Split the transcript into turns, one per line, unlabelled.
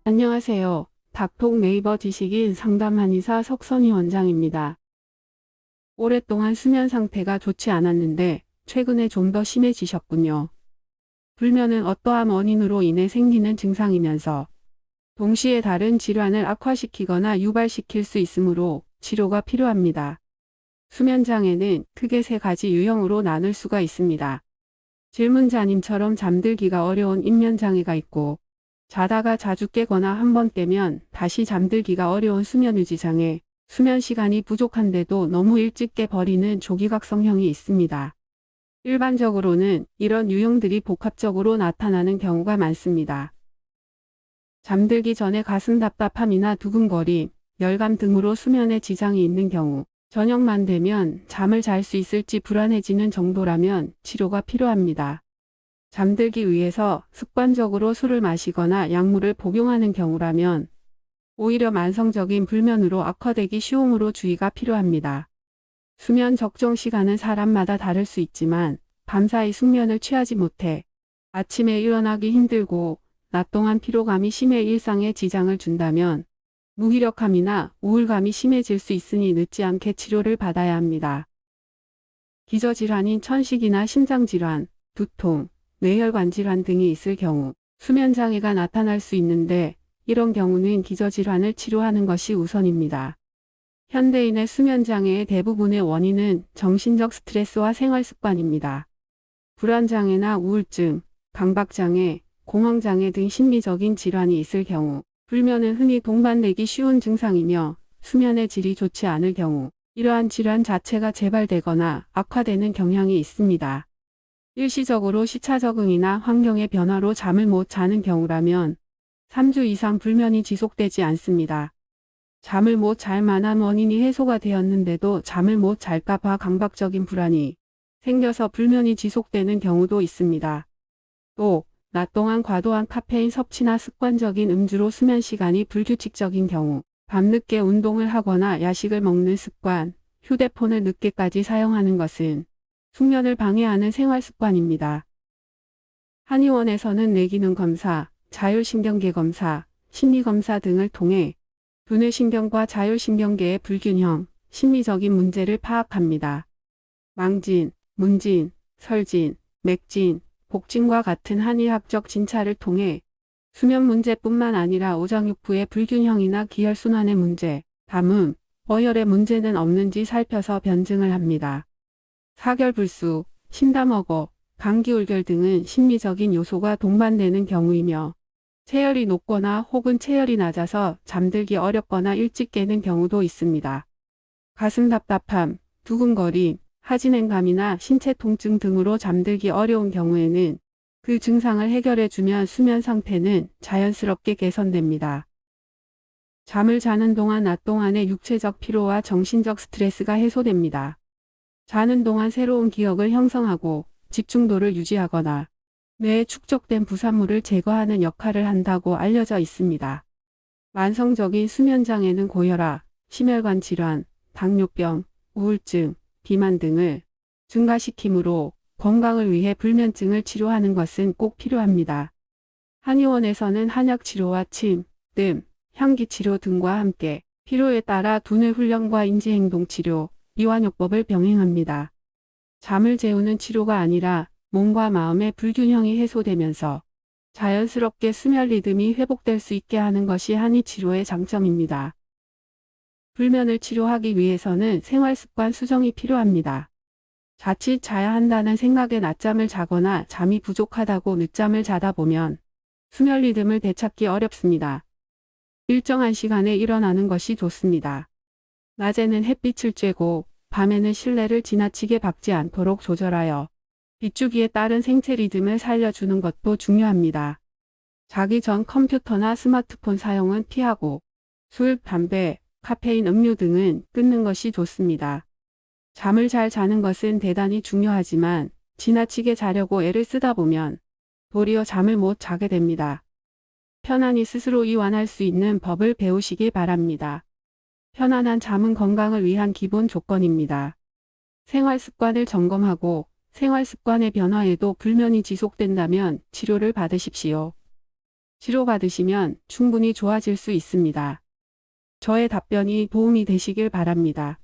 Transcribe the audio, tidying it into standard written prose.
안녕하세요. 닥톡 네이버 지식인 상담 한의사 석선희 원장입니다. 오랫동안 수면 상태가 좋지 않았는데 최근에 좀 더 심해지셨군요. 불면은 어떠한 원인으로 인해 생기는 증상이면서 동시에 다른 질환을 악화시키거나 유발시킬 수 있으므로 치료가 필요합니다. 수면장애는 크게 세 가지 유형으로 나눌 수가 있습니다. 질문자님처럼 잠들기가 어려운 입면장애가 있고, 자다가 자주 깨거나 한 번 깨면 다시 잠들기가 어려운 수면유지장애, 수면 시간이 부족한데도 너무 일찍 깨버리는 조기각성형이 있습니다. 일반적으로는 이런 유형들이 복합적으로 나타나는 경우가 많습니다. 잠들기 전에 가슴 답답함이나 두근거림, 열감 등으로 수면에 지장이 있는 경우, 저녁만 되면 잠을 잘 수 있을지 불안해지는 정도라면 치료가 필요합니다. 잠들기 위해서 습관적으로 술을 마시거나 약물을 복용하는 경우라면 오히려 만성적인 불면으로 악화되기 쉬우므로 주의가 필요합니다. 수면 적정 시간은 사람마다 다를 수 있지만 밤사이 숙면을 취하지 못해 아침에 일어나기 힘들고 낮 동안 피로감이 심해 일상에 지장을 준다면 무기력함이나 우울감이 심해질 수 있으니 늦지 않게 치료를 받아야 합니다. 기저질환인 천식이나 심장질환, 두통, 뇌혈관 질환 등이 있을 경우 수면장애가 나타날 수 있는데 이런 경우는 기저질환을 치료하는 것이 우선입니다. 현대인의 수면장애의 대부분의 원인은 정신적 스트레스와 생활습관입니다. 불안장애나 우울증, 강박장애, 공황장애 등 심리적인 질환이 있을 경우 불면은 흔히 동반되기 쉬운 증상이며 수면의 질이 좋지 않을 경우 이러한 질환 자체가 재발되거나 악화되는 경향이 있습니다. 일시적으로 시차 적응이나 환경의 변화로 잠을 못 자는 경우라면 3주 이상 불면이 지속되지 않습니다. 잠을 못 잘 만한 원인이 해소가 되었는데도 잠을 못 잘까 봐 강박적인 불안이 생겨서 불면이 지속되는 경우도 있습니다. 또, 낮 동안 과도한 카페인 섭취나 습관적인 음주로 수면 시간이 불규칙적인 경우, 밤늦게 운동을 하거나 야식을 먹는 습관, 휴대폰을 늦게까지 사용하는 것은 숙면을 방해하는 생활습관입니다. 한의원에서는 뇌기능 검사, 자율신경계 검사, 심리검사 등을 통해 두뇌신경과 자율신경계의 불균형, 심리적인 문제를 파악합니다. 망진, 문진, 설진, 맥진, 복진과 같은 한의학적 진찰을 통해 수면 문제뿐만 아니라 오장육부의 불균형이나 기혈순환의 문제, 담음, 어혈의 문제는 없는지 살펴서 변증을 합니다. 사결불수, 신담어거, 감기울결 등은 심리적인 요소가 동반되는 경우이며 체열이 높거나 혹은 체열이 낮아서 잠들기 어렵거나 일찍 깨는 경우도 있습니다. 가슴 답답함, 두근거림, 하진행감이나 신체 통증 등으로 잠들기 어려운 경우에는 그 증상을 해결해주면 수면 상태는 자연스럽게 개선됩니다. 잠을 자는 동안 낮 동안의 육체적 피로와 정신적 스트레스가 해소됩니다. 자는 동안 새로운 기억을 형성하고 집중도를 유지하거나 뇌에 축적된 부산물을 제거하는 역할을 한다고 알려져 있습니다. 만성적인 수면장애는 고혈압, 심혈관 질환, 당뇨병, 우울증, 비만 등을 증가시키므로 건강을 위해 불면증을 치료하는 것은 꼭 필요합니다. 한의원에서는 한약치료와 침, 뜸, 향기치료 등과 함께 필요에 따라 두뇌 훈련과 인지행동치료, 이완요법을 병행합니다. 잠을 재우는 치료가 아니라 몸과 마음의 불균형이 해소되면서 자연스럽게 수면 리듬이 회복될 수 있게 하는 것이 한의치료의 장점입니다. 불면을 치료하기 위해서는 생활습관 수정이 필요합니다. 자칫 자야 한다는 생각에 낮잠을 자거나 잠이 부족하다고 늦잠을 자다 보면 수면 리듬을 되찾기 어렵습니다. 일정한 시간에 일어나는 것이 좋습니다. 낮에는 햇빛을 쬐고 밤에는 실내를 지나치게 박지 않도록 조절하여 비추기에 따른 생체 리듬을 살려주는 것도 중요합니다. 자기 전 컴퓨터나 스마트폰 사용은 피하고 술, 담배, 카페인 음료 등은 끊는 것이 좋습니다. 잠을 잘 자는 것은 대단히 중요하지만 지나치게 자려고 애를 쓰다 보면 도리어 잠을 못 자게 됩니다. 편안히 스스로 이완할 수 있는 법을 배우시기 바랍니다. 편안한 잠은 건강을 위한 기본 조건입니다. 생활 습관을 점검하고 생활 습관의 변화에도 불면이 지속된다면 치료를 받으십시오. 치료받으시면 충분히 좋아질 수 있습니다. 저의 답변이 도움이 되시길 바랍니다.